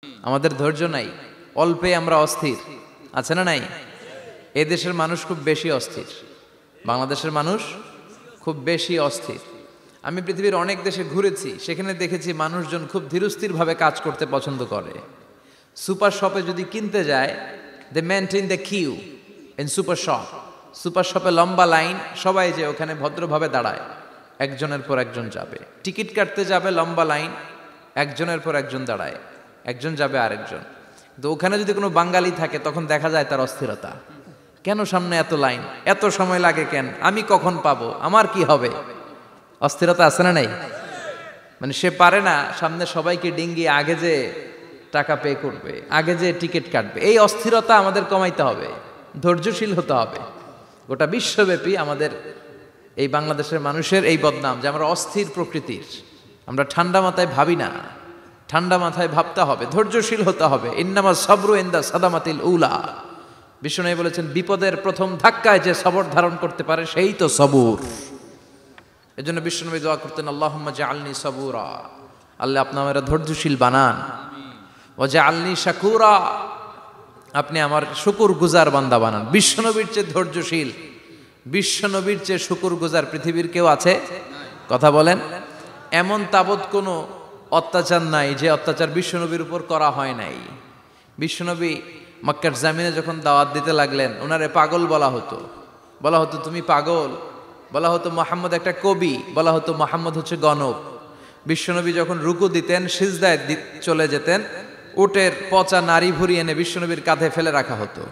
আমাদের ধৈর্য নাই, অল্পে আমরা অস্থির, আছে না নাই? এই দেশের মানুষ খুব বেশি অস্থির, বাংলাদেশের মানুষ খুব বেশি অস্থির। আমি পৃথিবীর অনেক দেশে ঘুরেছি, সেখানে দেখেছি মানুষজন খুব ধীরস্থিরভাবে কাজ করতে পছন্দ করে। সুপার শপে যদি কিনতে যায়, they maintain the queue in super shop. Super শপে লম্বা লাইন, সবাই যে ওখানে ভদ্রভাবে দাঁড়ায়, একজনের পর একজন যাবে। টিকিট কাটতে যাবে, লম্বা লাইন, একজনের পর একজন দাঁড়ায়, একজন যাবে আরেকজন। তো ওখানে যদি কোনো বাঙালি থাকে তখন দেখা যায় তার অস্থিরতা। কেন সামনে এত লাইন, এত সময় লাগে কেন, আমি কখন পাবো, আমার কি হবে? অস্থিরতা আছে না নাই? মানে সে পারে না সামনে সবাইকে ডিঙ্গিয়ে আগে যে টাকা পে করবে, আগে যে টিকিট কাটবে। এই অস্থিরতা আমাদের কমাইতে হবে, ধৈর্যশীল হতে হবে। গোটা বিশ্বব্যাপী আমাদের এই বাংলাদেশের মানুষের এই বদনাম যে আমরা অস্থির প্রকৃতির, আমরা ঠান্ডা মাথায় ভাবি না। ঠান্ডা মাথায় ভাবতে হবে, ধৈর্যশীল হতে হবে। ইন্নামা সাবরু ইনদা সাদামাতিল উলা। বিষ্ণু বলেছেন, বিপদের প্রথম ধাক্কায় যে সবর ধারণ করতে পারে সেই তো সবুর। এজন্য বিষ্ণুনবী দোয়া করতেন, আল্লাহুম্মা জাআলনি সাবুরা, আল্লাহ আপনি আমাকে ধৈর্যশীল বানান। ওয়া জাআলনি শাকুরা, আপনি আমার শুকরগুজার বান্দা বানান। বিশ্বনবীর চেয়ে ধৈর্যশীল, বিশ্বনবীর চেয়ে শুকরগুজার পৃথিবীর কেউ আছে? কথা বলেন। এমন তাবৎ কোনো অত্যাচার নাই যে অত্যাচার বিশ্বনবীর উপর করা হয় নাই। বিশ্বনবী মক্কার জামিনে যখন দাওয়াত দিতে লাগলেন, ওনারে পাগল বলা হতো, বলা হতো তুমি পাগল, বলা হতো মুহাম্মদ একটা কবি, বলা হতো মুহাম্মদ হচ্ছে গণক। বিশ্বনবী যখন রুকু দিতেন, সিজদায় চলে যেতেন, উটের পচা নাড়ি ভুড়ি এনে বিশ্বনবীর কাঁধে ফেলে রাখা হতো।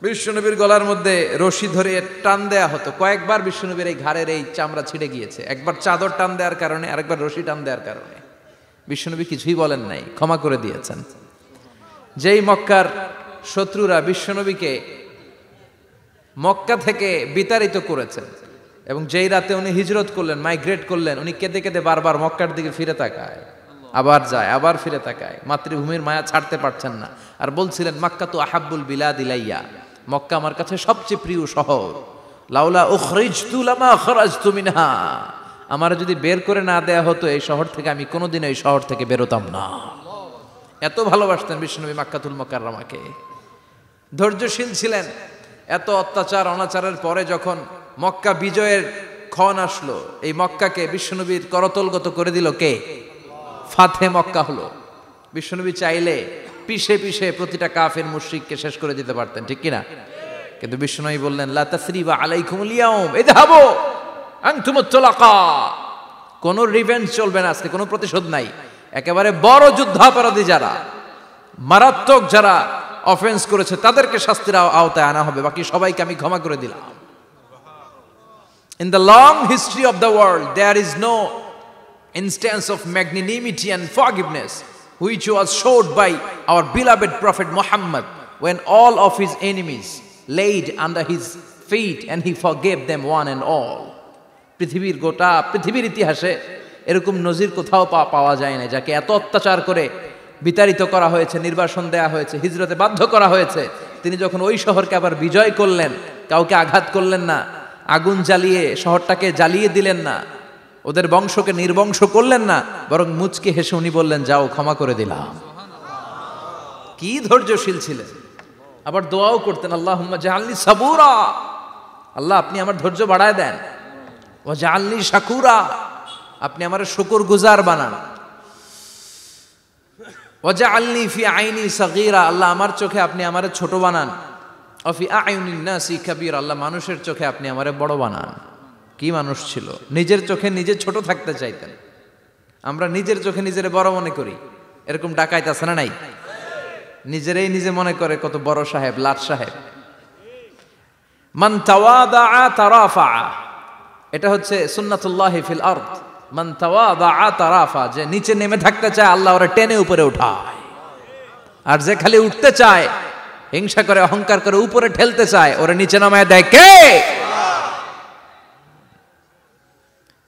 বিশ্বনবীর গলার মধ্যে রশি ধরে টান দেয়া হতো। কয়েকবার বিশ্বনবীর এই ঘাড়ের এই চামড়া ছিঁড়ে গিয়েছে, একবার চাদর টান দেওয়ার কারণে, আরেকবার রশি টান দেওয়ার কারণে। বিশ্বনবী কিছুই বলেন নাই, ক্ষমা করে দিয়েছেন। যেই মক্কার শত্রুরা বিশ্বনবীকে মক্কা থেকে বিতাড়িত করেছেন, এবং যেই রাতে উনি হিজরত করলেন, মাইগ্রেট করলেন, উনি কেঁদে কেঁদে বারবার মক্কার দিকে ফিরে তাকায়, আবার যায়, আবার ফিরে তাকায়, মাতৃভূমির মায়া ছাড়তে পারছেন না। আর বলছিলেন, মাক্কা তো আহাব্বুল বিলাদ ইলাইয়া, মক্কা আমার কাছে সবচেয়ে প্রিয় শহর। লাউলা উখরিজতু লামা খরাজতু মিনহা, আমার যদি বের করে না দেয়া হতো এই শহর থেকে, আমি কোনোদিন এই শহর থেকে বেরোতাম না। এত ভালোবাসতেন বিশ্বনবী মাক্কাতুল মুকাররমাকে। ধৈর্যশীল ছিলেন। এত অত্যাচার অনাচারের পরে যখন মক্কা বিজয়ের ক্ষণ আসলো, এই মক্কাকে বিশ্বনবীর করতলগত করে দিল কে? ফাতে মক্কা হলো। বিশ্বনবী চাইলে পিষে পিষে প্রতিটা কাফের মুশরিককে শেষ করে দিতে পারতেন, ঠিক কিনা? কিন্তু বিশ্বনবী বললেন, লা তাসরিবা আলাইকুমুল ইয়াউম ইযহাবু আনতুমুত তুলাকা। কোন রিভেঞ্জ চলবে না আজকে, কোনো প্রতিশোধ নাই। একেবারে বড় যুদ্ধাপরাধী যারা, মারাত্মক যারা অফেন্স করেছে, তাদেরকে শাস্তির আওতায় আনা হবে, বাকি সবাইকে আমি ক্ষমা করে দিলাম। In the long history of the world, there is no instance of magnanimity and forgiveness which was showed by our beloved Prophet Muhammad when all of his enemies laid under his feet and he forgave them one and all. পৃথিবীর গোটা পৃথিবীর ইতিহাসে এরকম নজির কোথাও পাওয়া যায় না, যাকে এত অত্যাচার করে বিতাড়িত করা হয়েছে, নির্বাসন দেয়া হয়েছে, হিজরতে বাধ্য করা হয়েছে। তিনি যখন ওই শহরকে আবার বিজয় করলেন, কাউকে আঘাত করলেন না, আগুন জ্বালিয়ে শহরটাকে জ্বালিয়ে দিলেন না, ওদের বংশকে নির্বংশ করলেন না, বরং মুচকে হেসে উনি বললেন, যাও ক্ষমা করে দিলাম। কি ধৈর্যশীল ছিলেন। আবার দোয়াও করতেন, আল্লাহুম্মা জাআলনি সাবুরা, আল্লাহ আপনি আমার ধৈর্য বাড়ায় দেন। ওয়া জাআলনি শাকুরা, আপনি আমার শুকরগুজার বানান। ওয়া জাআলনি ফি আইনি সাগীরা, আল্লাহ আমার চোখে আপনি আমারে ছোট বানান। ওয়া ফি আয়ুনিন নাসি কাবীরা, আল্লাহ মানুষের চোখে আপনি আমারে বড় বানান। কি মানুষ ছিল, নিজের চোখে নিজে ছোট থাকতে চাইতেন। আমরা নিজের চোখে নিজের বড় মনে করি, এরকম ডাকাইত আছে না নাই? নিজেরাই নিজে মনে করে কত বড় সাহেব, লাট সাহেব। মান তাওয়াদা তারাফা, এটা হচ্ছে সুন্নাতুল্লাহি ফিল আরদ। মান তাওয়াদা তারাফা, যে নিচে নেমে থাকতে চায় আল্লাহ ওরা টেনে উপরে উঠায়, আর যে খালি উঠতে চায়, হিংসা করে অহংকার করে উপরে ঠেলতে চায়, ওরা নিচে নামায় দেয় কে?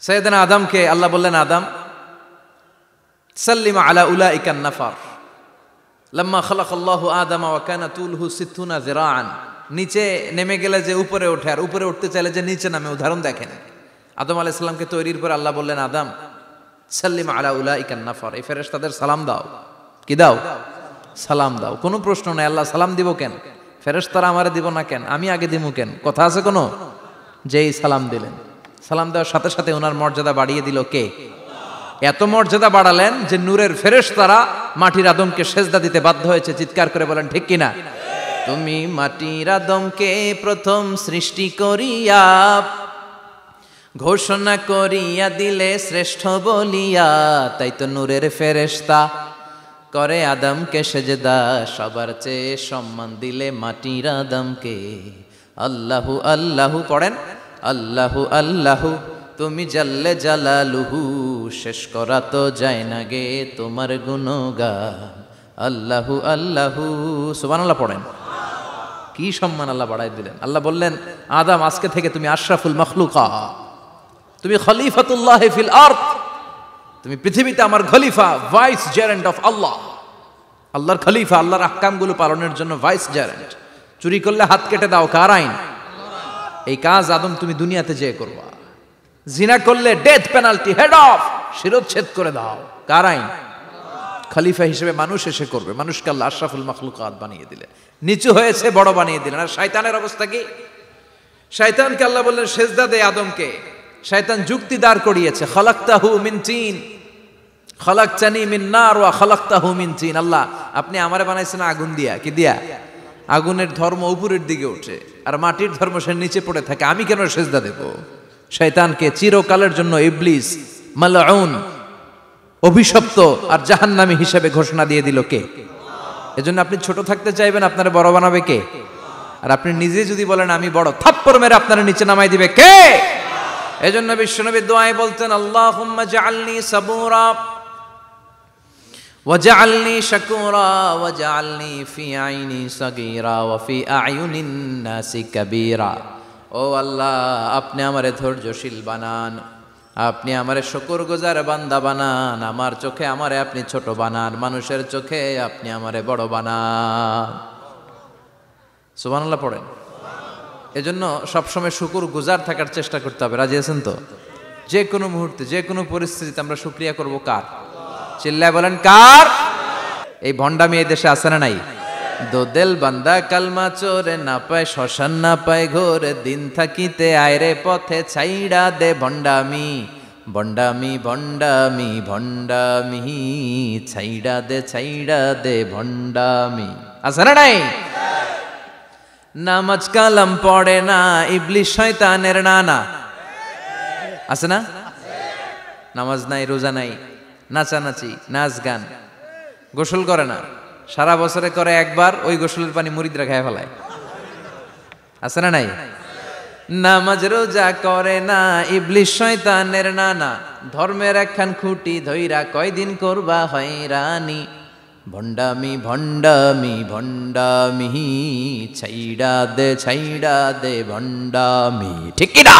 সাইয়েদনা আদমকে আল্লাহ বললেন, আদম সাল্লিমা আলা উলাইকান নাফার লাম্মা খালাকাল্লাহু আদামা ওয়া কানা তুলহু 60 যিরাআন। নিচে নেমে গেলে যে উপরে ওঠে, আর উপরে উঠতে চাইলে যে নিচে নামে। উদাহরণ দেখেন, আদম আলাইহিস সালামকে তৈরির পর আল্লাহ বললেন, আদম সাল্লিমা আলা উলাইকান নাফার, এই ফেরেশতাদের সালাম দাও। কি দাও? সালাম দাও। কোনো প্রশ্ন নাই, আল্লাহ সালাম দিব কেন? ফেরেশতারা আমারে দিব না কেন? আমি আগে দিব কেন? কথা আছে কোনো? যেই সালাম দিলেন, সালাম দেওয়ার সাথে সাথে ওনার মর্যাদা বাড়িয়ে দিল কে? এত মর্যাদা বাড়ালেন যে নূরের ফেরেশতারা মাটির আদমকে সেজদা দিতে বাধ্য হয়েছে। চিৎকার করে বলেন ঠিক কিনা? তুমি মাটির আদমকে প্রথম সৃষ্টি করিয়া ঘোষণা করিয়া দিলে শ্রেষ্ঠ বলিয়া, তাই তো নূরের ফেরেশতা করে আদমকে সেজদা, সবার চেয়ে সম্মান দিলে মাটির আদমকে। আল্লাহু আল্লাহু পড়েন, আল্লাহু আল্লাহু তুমি জাল্লে জালালুহু, শেষ করা তো যায় না গে তোমার গুণগান। আল্লাহু আল্লাহু, সুবহানাল্লাহ পড়েন। কি সম্মান আল্লাহ বাড়াই দিলেন। আল্লাহ বললেন, আদম আজকে থেকে তুমি আশরাফুল মাখলুকা, তুমি খলিফাতুল্লাহ ফিল আরদ, তুমি পৃথিবীতে আমার খলিফা, ভাইস জেরেন্ট অফ আল্লাহ। আল্লাহর খলিফা, আল্লাহর আহকামগুলো পালনের জন্য ভাইস জেরেন্ট। চুরি করলে হাত কেটে দাও, কার আইন? এই কাজ আদম তুমি দুনিয়াতে যেয়ে করবা। জিনা করলে ডেথ পেনাল্টি, হেড অফ, শিরচ্ছেদ করে দাও, কার আইন? খলিফা হিসেবে মানুষ এসে করবে। মানুষকে আল্লাহ আশরাফুল মাখলুকাত বানিয়ে দিলেন, নিচু হয়েছে বড় বানিয়ে দিলেন। আর শয়তানের অবস্থা কি? শয়তানকে আল্লাহ বললেন সেজদা দে আদমকে। শয়তান যুক্তি দাঁড় করিয়েছে, খালাকতাহু মিন তিন, খালাকতানি মিন নার ওয়া খালাকতাহু মিন তিন। আল্লাহ আপনি আমারে বানাইছেন আগুন দিয়া, কি দিয়া? আগুনের ধর্ম উপরের দিকে ওঠে আর মাটির ধর্ম সে নিচে পড়ে থাকে, আমি কেন সেজদা দেব? শয়তানকে চিরকালের জন্য ইবলিস মালউন, অভিশপ্ত আর জাহান্নামী হিসেবে ঘোষণা দিয়ে দিল কে? এজন্য আপনি ছোট থাকতে চাইবেন, আপনারে বড় বানাবে কে? আর আপনি নিজে যদি বলেন আমি বড়, থাপ্পড় মেরে আপনারে নিচে নামাই দিবে কে? এজন্য বিশ্বনবী দোয়ায় বলতেন, আল্লাহুম্মা জাআলনি সাবুরা ওয়াজআলনি শাকুরা ওয়াজআলনি ফি আইনি সাগীরা ওয়া ফি আয়ুনিন নাসি কাবীরা। ও আল্লাহ, আপনি আমারে ধৈর্যশীল বানান, আপনি আমারে শুকরগুজার বান্দা বানান, আমার চোখে আমারে আপনি ছোট বানান, মানুষের চোখে আপনি আমারে বড় বানান। সুবহানাল্লাহ পড়েন। এজন্য সবসময় শুকরগুজার থাকার চেষ্টা করতে হবে। রাজি আছেন তো? যে কোনো মুহূর্তে, যে কোনো পরিস্থিতিতে আমরা শুকরিয়া করব কার? চিল্লায় বলেন কার? এই ভণ্ডামি এই দেশে আছে না নাই? দোদেল বান্দা কালমা চোরে, না পায় শ্মশান না পায় ঘোরে, দিন থাকিতে আয়রে পথে ছাইড়া দে ভণ্ডামি, ভণ্ডামি ভণ্ডামি ভণ্ডামি, ছাইড়া দে ভণ্ডামি। আছে না নাই? নামাজ কালাম পড়ে না, ইবলিস শয়তানের নানা। আছে না? নামাজ নাই, রোজা নাই, নাচানাচি, নাচ গান, গোসল করে না, সারা বছরে করে একবার, ওই গোসলের পানি মুরিদরা খায় ফেলায়। আছে না নাই? নামাজ রোজা করে না, ইবলিস শয়তানের নানা, ধর্মের একখান খুঁটি ধইরা কয়দিন করবা হয়রানি, ভণ্ডামি ভণ্ডামি ভণ্ডামি, ছাইড়া দে ভণ্ডামি। ঠিক কি না?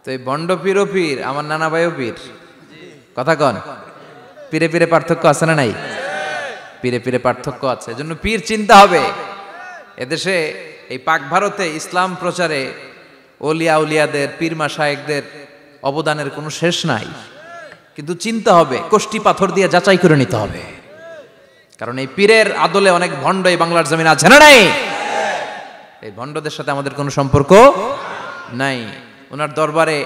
তো এই বন্ড পীর ও পীর, আমার নানা ভাইও পীর। কথা কন, পীরে পীরে পার্থক্য আছে না নাই? পীরে পীরে পার্থক্য আছে। এজন্য পীর চিন্তা হবে। এদেশে এই পাক ভারতে ইসলাম প্রচারে ওলিয়া উলিয়াদের, পীর মাশায়েখদের অবদানের কোনো শেষ নাই। কিন্তু চিন্তা হবে, কষ্টি পাথর দিয়ে যাচাই করে নিতে হবে। কারণ এই পীরের আদলে অনেক ভণ্ড এই বাংলার জমিন আছে না নাই? এই ভণ্ডদের সাথে আমাদের কোনো সম্পর্ক নাই। ওনার দরবারে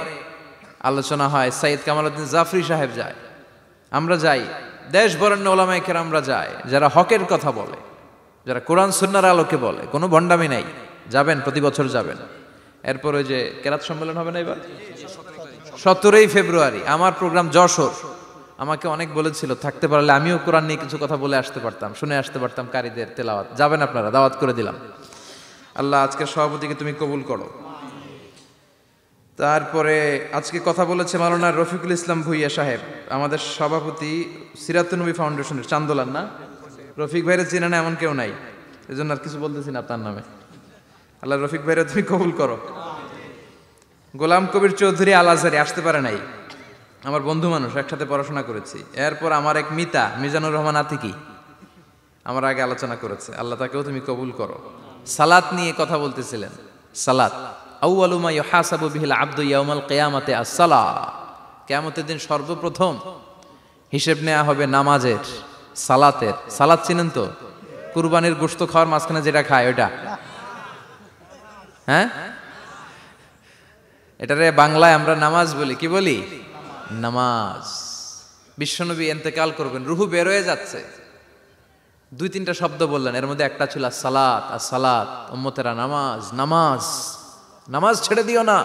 আলোচনা হয়, সাইয়্যিদ কামালউদ্দিন জাফরি সাহেব যায়, আমরা যাই, দেশ বরেণ্য ওলামায়ে কেরামরা যায়, যারা হকের কথা বলে, যারা কোরআন সুন্নাহর আলোকে বলে, কোনো ভণ্ডামি নাই। যাবেন, প্রতি বছর যাবেন। এরপর ওই যে কেরাত সম্মেলন হবে না এবার 17ই ফেব্রুয়ারি, আমার প্রোগ্রাম যশোর। আমাকে অনেক বলেছিল থাকতে পারলে আমিও কোরআন নিয়ে কিছু কথা বলে আসতে পারতাম, শুনে আসতে পারতাম কারীদের তেলাওয়াত। যাবেন আপনারা, দাওয়াত করে দিলাম। আল্লাহ আজকের সভাপতিকে তুমি কবুল করো। তারপরে আজকে কথা বলেছে মাওলানা রফিকুল ইসলাম ভুইয়া সাহেব, আমাদের সভাপতি সিরাতুন নবী ফাউন্ডেশনের চান্দোলার। না, রফিক ভাইরে চেনে না এমন কেউ নাই, এজন্য আর কিছু বলতেছি না আপনার নামে। আল্লাহ রফিক ভাইরে তুমি কবুল করো। গোলাম কবির চৌধুরী আল আজহারি আসতে পারে নাই, আমার বন্ধু মানুষ, একসাথে পড়াশোনা করেছি। এরপর আমার এক মিতা, মিজানুর রহমান আতিকি, আমরা আগে আলোচনা করেছে, আল্লাহ তাকেও তুমি কবুল করো। সালাত নিয়ে কথা বলতেছিলেন। সালাত আউয়ালু মা ইউহাসাবু বিহিল আবদু ইয়াউমাল কিয়ামাতি আস-সালাহ। কিয়ামতের দিন সর্বপ্রথম হিসেব নেওয়া হবে নামাজের, সালাতের। সালাত চিনেন তো? কুরবানির গোশত খাওয়ার মাঝখানে যেটা খায় ওইটা, হ্যাঁ, এটারে বাংলায় আমরা নামাজ বলি। কি বলি? নামাজ। বিশ্বনবী ইন্তেকাল করবেন, রুহু বের হয়ে যাচ্ছে, 2-3টা শব্দ বললেন, এর মধ্যে একটা ছিল সালাত। আর সালাত, উম্মতেরা নামাজ, নামাজ, নামাজ ছেড়ে দিও না।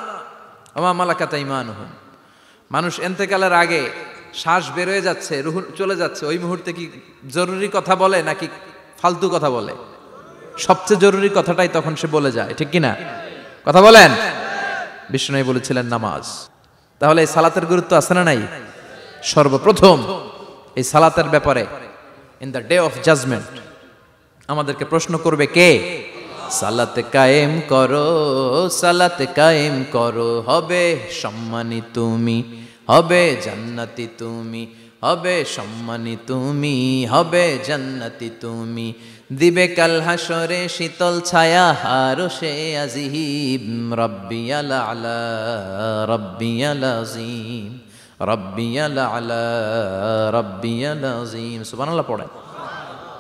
ওমা মালাকাত আইমানুহুম। মানুষ ইন্তেকালের আগে শ্বাস বের হয়ে যাচ্ছে, রুহু চলে যাচ্ছে, ওই মুহূর্তে কি জরুরি কথা বলে নাকি ফালতু কথা বলে? সবচেয়ে জরুরি কথাটাই তখন সে বলে যায়, ঠিক কিনা? কথা বলেন। বিষ্ণু বলেছিলেন নামাজ। তাহলে এই সালাতের গুরুত্ব আছে না নাই? সর্বপ্রথম এই সালাতের ব্যাপারে in the day of judgement আমাদেরকে প্রশ্ন করবে কে? সালাত কায়েম করো, সালাত কায়েম করো, হবে সম্মানী তুমি, হবে জান্নাতি তুমি, হবে সম্মানী তুমি, হবে জান্নাতি তুমি। দিবে কাল হাসরে শীতল ছায়া আরশে আজিম। রব্বিয়াল আলা, রব্বিয়াল আযীম, রব্বিয়াল আলা, রব্বিয়াল আযীম। সুবহানাল্লাহ পড়েন।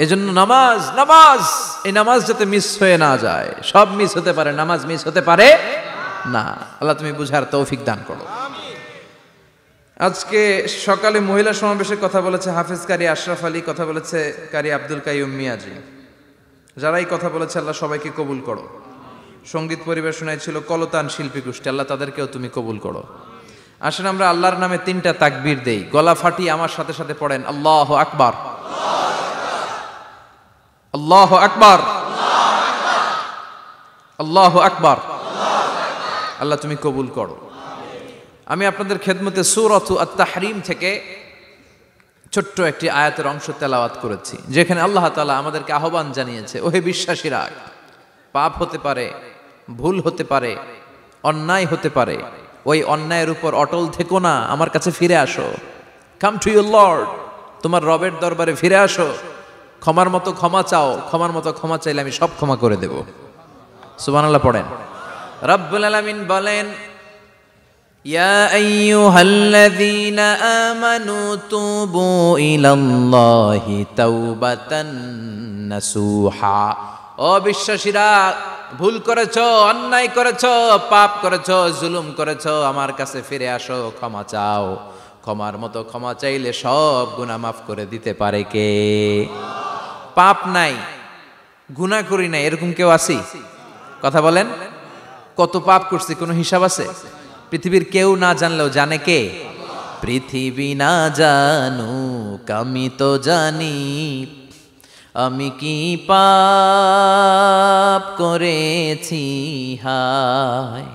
এজন্য নামাজ, নামাজ, এই নামাজ যাতে মিস হয়ে না যায়। সব মিস হতে পারে, নামাজ মিস হতে পারে না। আল্লাহ তুমি বুঝার তৌফিক দান করো। আজকে সকালে মহিলা সমাবেশে কথা বলেছে হাফেজ কারি আশরাফ আলী, কথা বলেছে কারি আব্দুল কাইয়ুম মিয়াজি। যারা এই কথা বলেছে আল্লাহ সবাইকে কবুল করো। সঙ্গীত পরিবেশনায় ছিল কলতান শিল্পী গোষ্ঠী, আল্লাহ তাদেরকেও তুমি কবুল করো। আসেন আমরা আল্লাহর নামে 3টা তাকবীর দেই, গলা ফাটিয়ে আমার সাথে সাথে পড়েন আল্লাহু আকবার, আল্লাহু আকবার, আল্লাহু আকবার। আল্লাহ তুমি কবুল করো। আমি আপনাদের খেদমতে সূরাতু আত-তাহরিম থেকে ছোট্ট একটি আয়াতের অংশ তেলাওয়াত করেছি, যেখানে আল্লাহ তাআলা আমাদেরকে আহ্বান জানিয়েছে, ওহে বিশ্বাসীরা, পাপ হতে পারে, ভুল হতে পারে, অন্যায় হতে পারে, ওই অন্যায়ের উপর অটল থেকো না, আমার কাছে ফিরে আসো। কাম টু ইউর লর্ড, তোমার রবের দরবারে ফিরে আসো, ক্ষমার মতো ক্ষমা চাও, ক্ষমার মতো ক্ষমা চাইলে আমি সব ক্ষমা করে দেব। সুবহানাল্লাহ পড়েন। রব্বুল আলামিন বলেন, ইয়া আইয়ুহাল্লাযীনা আমানু তুবু ইলাল্লাহি তাওবাতান নাসুহা। ও বিশ্বাসীরা, ভুল করেছো, অন্যায় করেছো, পাপ করেছো, জুলুম করেছো, আমার কাছে ফিরে আসো, ক্ষমা চাও। ক্ষমার মতো ক্ষমা চাইলে সব গুনাহ মাফ করে দিতে পারে কে? পাপ নাই, গুনাহ করি নাই, এরকম কেউ আছি? কথা বলেন। কত পাপ করছি কোনো হিসাব আছে? পৃথিবীর কেউ না জানলেও জানে কে? পৃথিবী না জানুক আমি তো জানি, আমি কি পাপ করেছি হায়।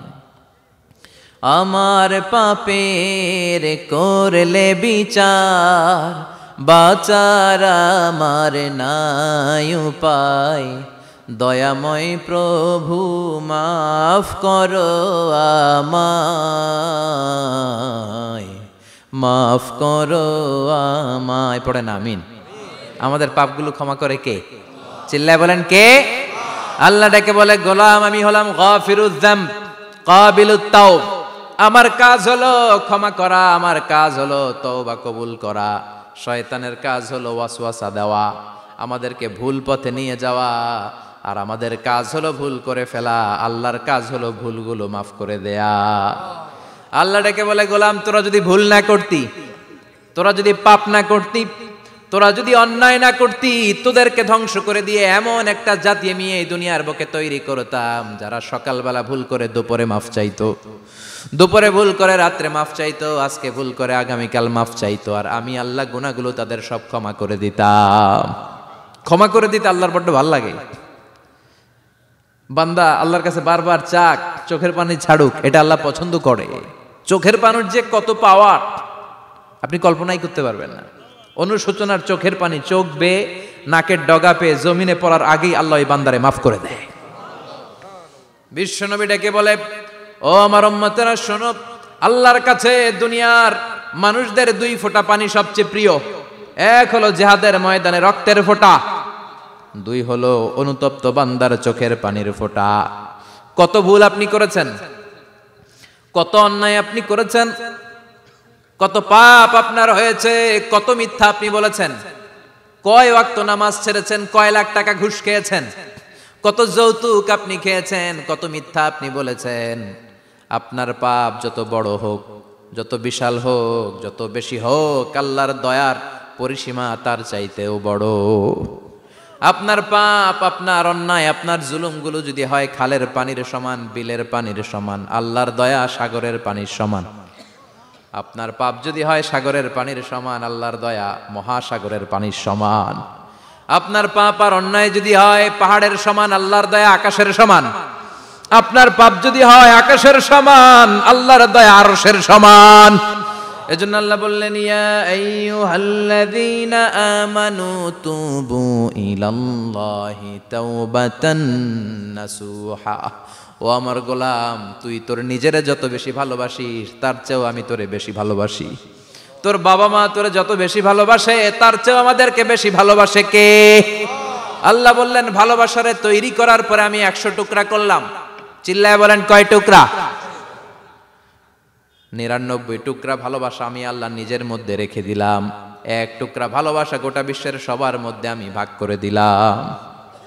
আমার পাপের করলে বিচার, বাঁচার আমার নাই উপায়। দয়াময় প্রভু মাফ করো আমায়, মাফ করো আমায়। পড়েন আমিন। আমাদের পাপগুলো ক্ষমা করে কে? চিল্লায় বলেন কে? আল্লাহ ডেকে বলে, গোলাম আমি হলাম গাফিরুয যামব কাবিলুত তাওব। আমার কাজ হলো ক্ষমা করা, আমার কাজ হলো তওবা কবুল করা। শয়তানের কাজ হলো ওয়াসওয়াসা দেওয়া, আমাদেরকে ভুল পথে নিয়ে যাওয়া। আর আমাদের কাজ হলো ভুল করে ফেলা, আল্লাহর কাজ হলো ভুলগুলো মাফ করে দেয়া। আল্লাহ ডেকে বলে, গোলাম তোরা যদি ভুল না করতি, তোরা যদি পাপ না করতি, তোরা যদি অন্যায় না করতি, তোদেরকে ধ্বংস করে দিয়ে এমন একটা জাতি আমি এই দুনিয়ার বুকে তৈরি করতাম, যারা সকালবেলা ভুল করে দুপুরে মাফ চাইতো, দুপুরে ভুল করে রাত্রে মাফ চাইতো, আজকে ভুল করে আগামীকাল মাফ চাইতো। আর আমি আল্লাহ গুনাহগুলো তাদের সব ক্ষমা করে দিতাম। ক্ষমা করে দিতে আল্লাহর বড্ড ভালো লাগে। বান্দা আল্লাহর কাছে বারবার চাক, চোখের পানি ছাড়ুক, এটা আল্লাহ পছন্দ করে। চোখের পানির যে কত পাওয়ার আপনি কল্পনাই করতে পারবেন না। অনুশোচনার চোখের পানি, চোখ বেয়ে নাকের ডগা পেয়ে জমিনে পড়ার আগেই আল্লাহ এই বান্দারে মাফ করে দেয়। বিশ্বনবী ডেকে বলে, ও আমার উম্মতেরা শোনো, আল্লাহর কাছে দুনিয়ার মানুষদের 2 ফোঁটা পানি সবচেয়ে প্রিয়। এক হলো জিহাদের ময়দানে রক্তের ফোঁটা, দুই হলো অনুতপ্ত বান্দার চোখের পানির ফোঁটা। কত ভুল আপনি করেছেন, কত অন্যায় আপনি করেছেন, কত পাপ আপনার হয়েছে, কত মিথ্যা আপনি বলেছেন, কয় ওয়াক্ত নামাজ ছেড়েছেন, কয় লাখ টাকা ঘুষ খেয়েছেন, কত যৌতুক আপনি খেয়েছেন, কত মিথ্যা আপনি বলেছেন। আপনার পাপ যত বড় হোক, যত বিশাল হোক, যত বেশি হোক, আল্লাহর দয়ার পরিসীমা তার চাইতেও বড়। আপনার পাপ, আপনার অন্যায়, আপনার জুলুমগুলো যদি হয় খালের পানির সমান, বিলের পানির সমান, আল্লাহর দয়া সাগরের পানির সমান। আপনার পাপ যদি হয় সাগরের পানির সমান, আল্লাহর দয়া মহাসাগরের পানির সমান। আপনার পাপ আর অন্যায় যদি হয় পাহাড়ের সমান, আল্লাহর দয়া আকাশের সমান। আপনার পাপ যদি হয় আকাশের সমান, আল্লাহর দয়া আরশের সমান। এজন্য আল্লাহ বললেন, ইয়া আইয়ুহাল্লাযীনা আমানু তুবু ইলাল্লাহি তাওবাতান নাসুহা। ও আমার গোলাম, তুই তোর নিজেরে যত বেশি ভালোবাসিস তার চেয়েও আমি তোরে বেশি ভালোবাসি। তোর বাবা মা তোরে যত বেশি ভালোবাসে তার চেয়েও আমাদেরকে বেশি ভালোবাসে কে? আল্লাহ বললেন, ভালোবাসারে তৈরি করার পরে আমি 100 টুকরা করলাম। চিল্লায় বলেন কয় টুকরা? 99 টুকরা ভালোবাসা আমি আল্লাহ নিজের মধ্যে রেখে দিলাম। 1 টুকরা ভালোবাসা গোটা বিশ্বের সবার মধ্যে আমি ভাগ করে দিলাম।